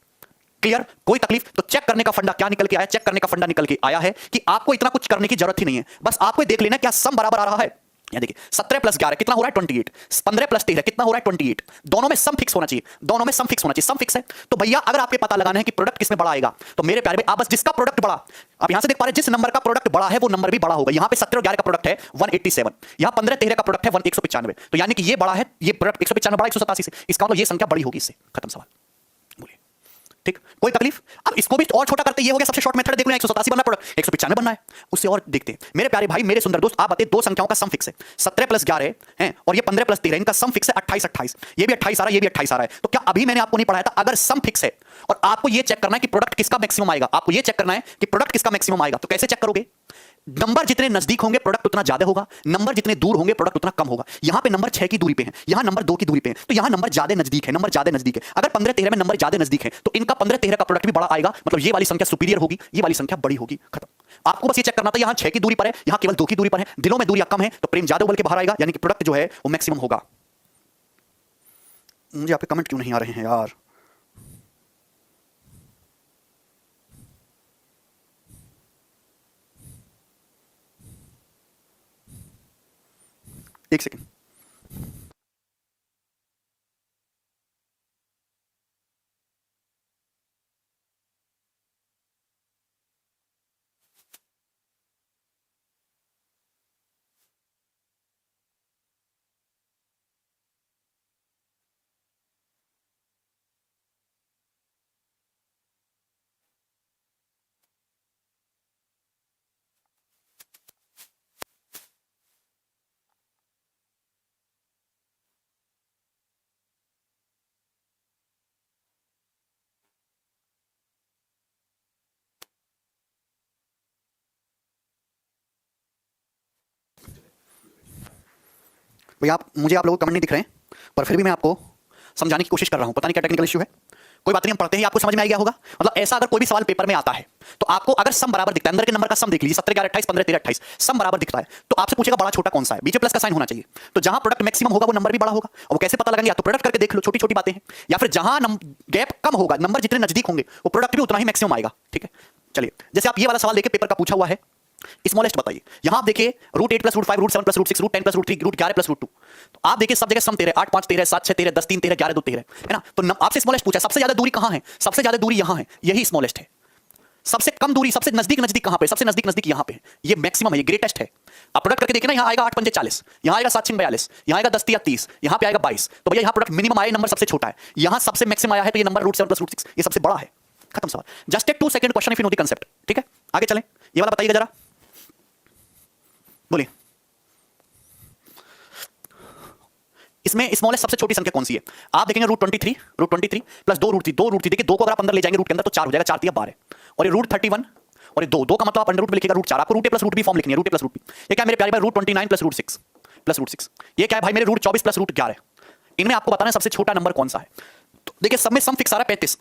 क्लियर, कोई तकलीफ। तो चेक करने का फंडा क्या निकल के आया, चेक करने का फंडा निकल के आया है कि आपको इतना कुछ करने की जरूरत ही नहीं है, बस आपको देख लेना क्या सम बराबर आ रहा है। यहां देखिए 17 प्लस 11 कितना हो रहा है 28, 15 प्लस 13 कितना हो रहा है 28, दोनों में सम फिक्स होना चाहिए, दोनों में सम फिक्स होना चाहिए, सम फिक्स है। तो भैया अगर आपके पता लगाना है कि प्रोडक्ट किसमें बड़ा आएगा, तो मेरे प्यारे भाई आप बस जिसका प्रोडक्ट बड़ा, आप यहां से देख पा रहे हैं जिस नंबर का प्रोडक्ट बड़ा है वो नंबर भी बड़ा होगा। यहां पे 17 और 11 का प्रोडक्ट है 187, यहां 15 13 का प्रोडक्ट है 195, तो यानी कि ये बड़ा है, ये प्रोडक्ट 195 बड़ा 187 से, इसका मतलब ये संख्या बड़ी होगी इससे, खत्म सवाल। ठीक, कोई तकलीफ। अब इसको भी और छोटा करते, ये हो गया सबसे शॉर्ट मेथड, देख लो 187 बनना पड़ा 195 बनना है, उससे और देखते हैं मेरे प्यारे भाई मेरे सुंदर दोस्त। आप बताइए दो संख्याओं का सम फिक्स है 17 प्लस 11 है और ये 15 प्लस 13, इनका सम फिक्स है 28 28, ये भी 28 आ रहा है, ये भी 28 आ रहा है। तो क्या अभी मैंने आपको नहीं पढ़ाया था अगर सम फिक्स है और आपको ये चेक करना है कि प्रोडक्ट किसका मैक्सिमम आएगा, आपको ये चेक करना है कि प्रोडक्ट किसका मैक्सिमम आएगा, तो कैसे चेक करोगे, नंबर जितने नजदीक होंगे प्रोडक्ट उतना ज्यादा होगा, नंबर जितने दूर होंगे प्रोडक्ट उतना कम होगा। यहां पे नंबर 6 की दूरी पे है, यहां नंबर 2 की दूरी पे है, तो यहां नंबर ज्यादा नजदीक है, नंबर ज्यादा नजदीक है। अगर 15 13 में नंबर ज्यादा नजदीक है तो इनका 15 13 का प्रोडक्ट भी बड़ा आएगा, मतलब ये वाली संख्या सुपीरियर होगी, ये वाली संख्या बड़ी होगी, खत्म। आपको बस ये चेक करना था यहां 6 की दूरी पर है, यहां केवल 2 की दूरी पर है, दिलों में दूरी कम है तो प्रेम ज्यादा उबल के बाहर आएगा, यानी कि प्रोडक्ट जो है वो मैक्सिमम होगा। मुझे आपके कमेंट क्यों नहीं आ रहे हैं यार, एक सेकंड। भैया आप मुझे आप लोगों को कमेंट नहीं दिख रहे हैं पर फिर भी मैं आपको समझाने की कोशिश कर रहा हूं, पता नहीं क्या टेक्निकल इश्यू है, कोई बात नहीं, हम पढ़ते हैं आपको समझ में आ गया होगा। मतलब ऐसा अगर कोई भी सवाल पेपर में आता है तो आपको अगर सम बराबर दिखता है, अंदर के नंबर का सम देख लीजिए 17 11 28 15 13 28 सम बराबर दिखता है तो आपसे पूछेगा बड़ा छोटा कौन सा है, बीच में प्लस का साइन होना चाहिए। तो जहां प्रोडक्ट मैक्सिमम होगा वो नंबर भी बड़ा होगा, और वो कैसे पता लगाएंगे, या तो प्रोडक्ट करके देख लो, छोटी छोटी बातें हैं, या फिर जहां गैप कम होगा, नंबर जितने नजदीक होंगे वो प्रोडक्ट भी उतना ही मैक्सिमम आएगा। ठीक है, चलिए जैसे आप ये वाला सवाल देखिए पेपर का पूछा हुआ है, स्मॉलेस्ट बताइए। यहां आप देखिए √8 प्लस √5 √7 प्लस √6 √10 प्लस √3 √11 प्लस √2, तो आप देखिए सब जगह सम 13 8 5 13 7 6 13 10 3 13 11 2 13 है ना। तो आपसे स्मॉलेस्ट पूछा, सबसे ज्यादा दूरी कहां है, सबसे ज्यादा दूरी यहां है, यही स्मॉलेस्ट है। सबसे कम दूरी सबसे नजदीक नजदीक कहां पे, सबसे नजदीक नजदीक यहां पे है, ये मैक्सिमम है, ये ग्रेटेस्ट है। आप प्रोडक्ट करके देखिए ना, यहां आएगा 8 पंजे 40, यहां आएगा 7 6 42, यहां आएगा 10 3 30, यहां पे आएगा 22, तो भैया यहां प्रोडक्ट मिनिमम आया, नंबर सबसे छोटा है, यहां सबसे मैक्सिमम आया है तो ये नंबर √7 प्लस √6 ये सबसे बड़ा है, खत्म सवाल। Just take 2 second question if you know the concept. ठीक है, आगे चलें, ये वाला बताइएगा जरा, बोलिए इसमें स्मॉलेस्ट सबसे छोटी संख्या कौन सी है। आप देखेंगे √23 प्लस 2 √3 देखिए 2 को अगर आप अंदर ले जाएंगे रूट के अंदर तो 4 हो जाएगा, 4 3 12, और ये √31 और ये 2 का मतलब आप अंडर रूट में लिखेगा √4, आपको √a प्लस √b फॉर्म लिखनी है, √a प्लस √b। ये क्या है मेरे प्यारे भाई √29 प्लस √6, ये क्या है भाई मेरे √24 प्लस √11। इनमें आपको बताना है सबसे छोटा नंबर कौन सा है। तो देखिए सब में सम फिक्स आ रहा है 35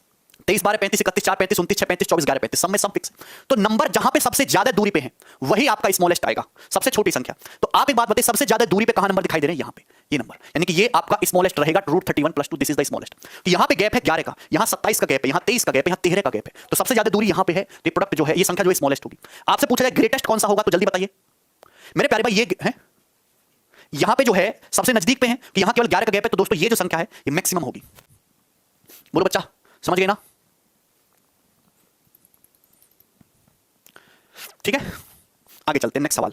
23 12 35 31 4 35 29 6 35 24 11 35 सब में सम फिक्स है। तो नंबर जहां पे सबसे ज्यादा दूरी पे है वही आपका स्मॉलेस्ट आएगा, सबसे छोटी संख्या। तो आप एक बात बताइए, सबसे ज्यादा दूरी पे कहां नंबर दिखाई दे रहे हैं? यहां पे, ये नंबर, यानी कि ये आपका स्मॉलेस्ट रहेगा। √31 + 2 दिस इज द स्मॉलेस्ट। तो यहां पे गैप है 11 का, यहां 27 का गैप है, यहां 23 का गैप है, यहां 13 का गैप है। तो सबसे ज्यादा दूरी यहां पे है, तो प्रोडक्ट जो है, ये संख्या जो है स्मॉलेस्ट होगी। आपसे पूछा जाए ग्रेटेस्ट कौन सा होगा, तो जल्दी बताइए मेरे प्यारे भाई। ये है यहां पे जो है सबसे नजदीक पे है कि यहां केवल 11 का गैप है, तो दोस्तों ये जो संख्या है ये मैक्सिमम होगी। बोलो बच्चा, समझ गए ना? ठीक है, आगे चलते हैं। नेक्स्ट सवाल,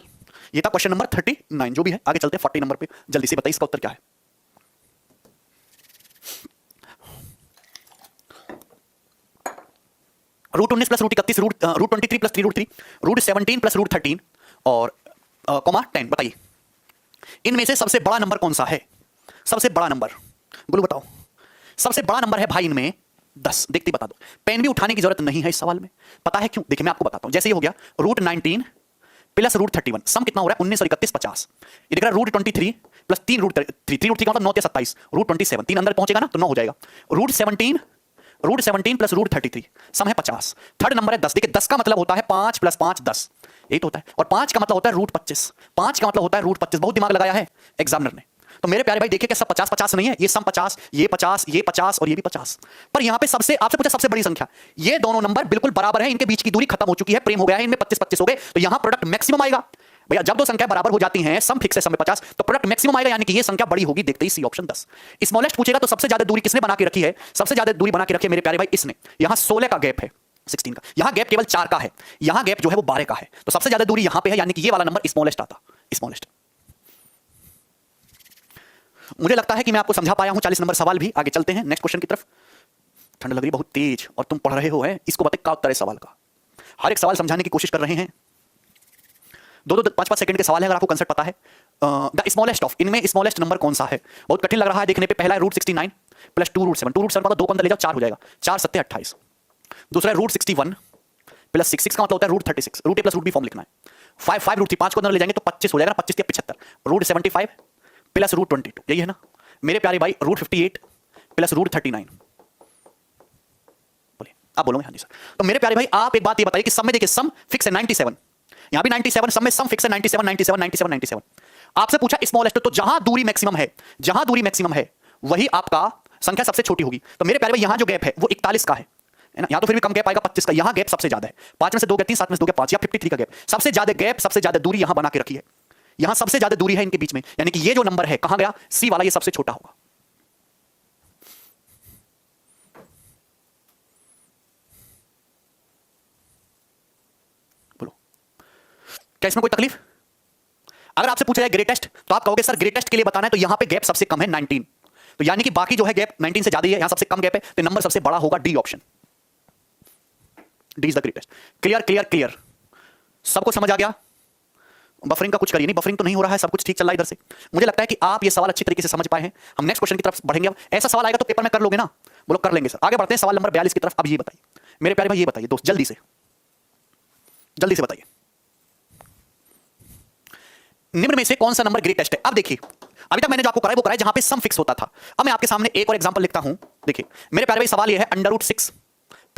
ये था क्वेश्चन नंबर 39, जो भी है आगे चलते हैं 40 नंबर पे। जल्दी से बताइए इसका उत्तर क्या है। √19 + √31, √23 + 3√3, √17 + √13 और कॉमा 10। बताइए इनमें से सबसे बड़ा नंबर कौन सा है? सबसे बड़ा नंबर बोलो, बताओ। सबसे बड़ा नंबर है भाई इनमें 10। देखते बता दो, पेन भी उठाने की जरूरत नहीं है इस सवाल में। पता है क्यों? देखिए मैं आपको बताता हूं। जैसे ये हो गया √19 + √31, सम कितना हो रहा है? 19 और 31 50। ये दिख रहा है √23 + 3√3, 3√3 का मतलब 9 या 27, √27, 3 अंदर पहुंचेगा ना तो 9 हो जाएगा। √17 + √33, सम है 50। थर्ड नंबर है 10। देखिए 10 का मतलब होता है 5 + 5 10, यही तो होता है। और 5 का मतलब होता है √25, 5 का मतलब होता है √25। बहुत दिमाग लगाया है एग्जामिनर ने। तो मेरे प्यारे भाई देखिए क्या सब 50 50 नहीं है, ये सम 50, ये 50, ये 50 और ये भी 50। पर यहां पे सबसे, आपसे पूछा सबसे बड़ी संख्या, ये दोनों नंबर बिल्कुल बराबर है, इनके बीच की दूरी खत्म हो चुकी है, प्रेम हो गया है, इनमें 25 25 हो गए। तो यहां प्रोडक्ट मैक्सिमम आएगा। भैया जब दो संख्या बराबर हो जाती हैं, सम फिक्स है, सम में 50, तो प्रोडक्ट मैक्सिमम आएगा, यानी कि ये संख्या बड़ी होगी। देखते ही सी ऑप्शन 10। स्मॉलेस्ट पूछेगा तो सबसे ज्यादा दूरी किसने बना के रखी है? सबसे ज्यादा दूरी बना के रखी है मेरे प्यारे भाई इसने। यहां 16 का गैप है, 16 का, यहां गैप केवल 4 का है, यहां गैप जो है वो 12 का है। तो सबसे ज्यादा दूरी यहां पे है, यानी कि ये वाला नंबर स्मॉलेस्ट आता, स्मॉलेस्ट। मुझे लगता है कि मैं आपको समझा पाया हूं 40 नंबर सवाल भी। आगे चलते हैं नेक्स्ट क्वेश्चन की तरफ। ठंड लग रही बहुत तेज और तुम पढ़ रहे हो है, इसको बताइए क्या उत्तर है सवाल का। हर एक सवाल समझाने की कोशिश कर रहे हैं। 2-2 5-5 सेकंड के सवाल है, अगर आपको कंसेप्ट पता है। द स्मॉलेस्ट ऑफ, इनमें स्मॉलेस्ट नंबर कौन सा है? बहुत कठिन लग रहा है देखने पे। पहला है √69 + 2√7, 2√7 का 2 को अंदर ले जाओ 4 हो जाएगा, 4 7 28। दूसरा है √61 + 6, 6 का मतलब होता है √36, √a + √b फॉर्म लिखना है। 5 √3, 5 को अंदर ले जाएंगे तो 25 हो जाएगा, 25 या 75। √75 + √22, यही है ना मेरे प्यारे भाई। √58 + √39, बोलिए आप बोलोगे हाँ जी सर। तो मेरे प्यारे भाई आप एक बात ये बताइए कि सम में देखिए सम फिक्स है 97, यहां भी 97, सम में सम फिक्स है 97 97 97 97। आपसे पूछा स्मॉलेस्ट, तो जहां दूरी मैक्सिमम है, जहां दूरी मैक्सिमम है वही आपका संख्या सबसे छोटी होगी। तो मेरे प्यारे भाई यहां जो गैप है वो 41 का है ना, यहां तो फिर भी कम गैप आएगा 25 का, यहां गैप सबसे ज्यादा है। 5 में से 2 गए 3, 7 में से 2 गए 5, या 53 का गैप। सबसे ज्यादा गैप, सबसे ज्यादा दूरी यहां बना के रखी है, यहां सबसे ज्यादा दूरी है इनके बीच में, यानी कि ये जो नंबर है कहां गया? सी वाला, ये सबसे छोटा होगा। बोलो क्या इसमें कोई तकलीफ? अगर आपसे पूछा जाए ग्रेटेस्ट, तो आप कहोगे सर ग्रेटेस्ट के लिए बताना है तो यहां पे गैप सबसे कम है 19, तो यानी कि बाकी जो है गैप 19 से ज्यादा ही है, यहां सबसे कम गैप है, तो नंबर सबसे बड़ा होगा D option. D is the greatest. Clear clear clear, सबको समझ आ गया? बफरिंग का कुछ करिए नहीं, बफरिंग तो नहीं हो रहा है, सब कुछ ठीक चल रहा है इधर से। मुझे लगता है कि आप ये सवाल अच्छी तरीके से समझ पाए हैं। हम नेक्स्ट क्वेश्चन की तरफ बढ़ेंगे। अब ऐसा सवाल आएगा तो पेपर में कर लोगे ना? बोलो कर लेंगे सर। आगे बढ़ते हैं सवाल नंबर 42 की तरफ। अब ये बताइए मेरे प्यारे भाई, ये बताइए दोस्त, जल्दी से बताइए, निम्न में से कौन सा नंबर ग्रेटेस्ट है? अब देखिए अभी तक मैंने जो आपको कराया वो कराया जहां पे सम फिक्स होता था। अब मैं आपके सामने एक और एग्जांपल लिखता हूं। देखिए मेरे प्यारे भाई सवाल ये है √6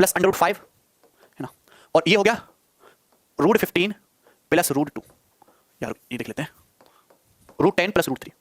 + √5 है ना, और ये हो गया √15 + √2। यार ये देख लेते हैं, √10 + √3।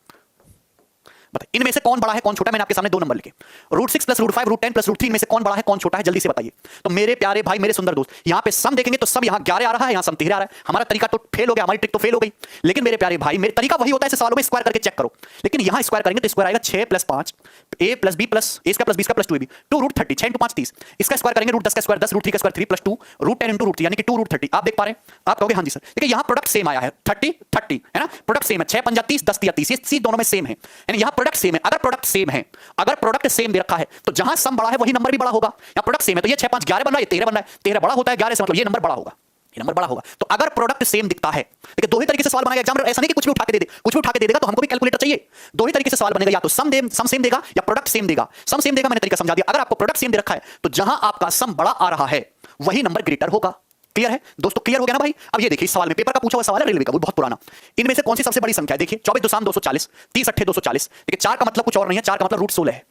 बताइए इनमें से कौन बड़ा है कौन छोटा है? मैंने आपके सामने 2 नंबर लिखे, √6 + √5, √10 + √3 में से कौन बड़ा है कौन छोटा है? जल्दी से बताइए। तो मेरे प्यारे भाई, मेरे सुंदर दोस्त, यहां पे सम देखेंगे तो सब यहां 11 आ रहा है, यहां सम 13 आ रहा है। हमारा तरीका तो फेल हो गया, हमारी ट्रिक तो फेल हो गई। लेकिन मेरे प्यारे भाई, मेरे तरीका वही होता है, सवालों में स्क्वायर करके चेक करो। लेकिन यहां स्क्वायर करेंगे तो स्क्वायर आएगा 6 + 5, a + b + a square + b square + 2ab, 2√30, 6 × 5 30। इसका स्क्वायर करेंगे √10 का स्क्वायर 10, √3 का स्क्वायर 3 + 2, √10 × √3 यानी कि 2√30। आप देख पा रहे हैं? आप कहोगे हाँ जी सर। देखिए यहां प्रोडक्ट सेम आया है, 30 30 है ना, प्रोडक्ट सेम है, 6 × 5 30, 10 × 30, ये सी दोनों में सेम है, यानी यहां प्रोडक्ट सेम है। अगर प्रोडक्ट सेम है, अगर प्रोडक्ट सेम दे रखा है तो जहां सम बड़ा है वही नंबर भी बड़ा होगा। या प्रोडक्ट सेम है तो ये 6 5 11 बन रहा है, ये 13 बन रहा है, 13 बड़ा होता है 11 से, मतलब ये नंबर बड़ा होगा, ये नंबर बड़ा होगा। तो अगर प्रोडक्ट सेम दिखता है, देखिए दो ही तरीके से सवाल बनाएगा एग्जामिनर, ऐसा नहीं कि कुछ भी उठा के दे दे, कुछ भी उठा के दे देगा तो हमको भी कैलकुलेटर चाहिए। दो ही तरीके से सवाल बनेगा, या तो सम सेम देगा या प्रोडक्ट सेम देगा। सम सेम देगा मैंने तरीका समझा दिया। अगर आपको प्रोडक्ट सेम दे रखा है तो जहां आपका सम बड़ा आ रहा है वही नंबर ग्रेटर होगा। क्लियर है दोस्तों? क्लियर हो गया ना भाई? अब ये देखिए सवाल में, पेपर का पूछा हुआ सवाल है, रेलवे का, वो बहुत पुराना। इनमें से कौन सी सबसे बड़ी संख्या है? देखिए 24 2 240, 30 8 240। देखिए 4 का मतलब कुछ और नहीं है, 4 का मतलब √16 है।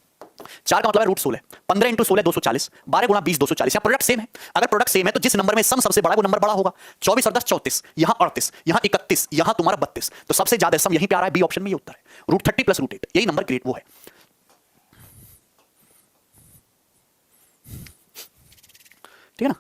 4 का मतलब है रूट 16, 15 इंटू 16 240, 12 गुणा 20 240। यहाँ प्रोडक्ट सेम है, अगर प्रोडक्ट सेम है तो जिस नंबर में सम सबसे बड़ा है वो नंबर बड़ा होगा। 24 और 10 34, यहाँ 38, यहाँ 31, यहाँ तुम्हारा 32, तो सबसे ज्यादा सम यहीं पे आ रहा है, बी ऑप्शन में ये उत्तर है। रूट 30 प्लस रूट 8, यही नंबर ग्रेट वो है। ठीक है ना।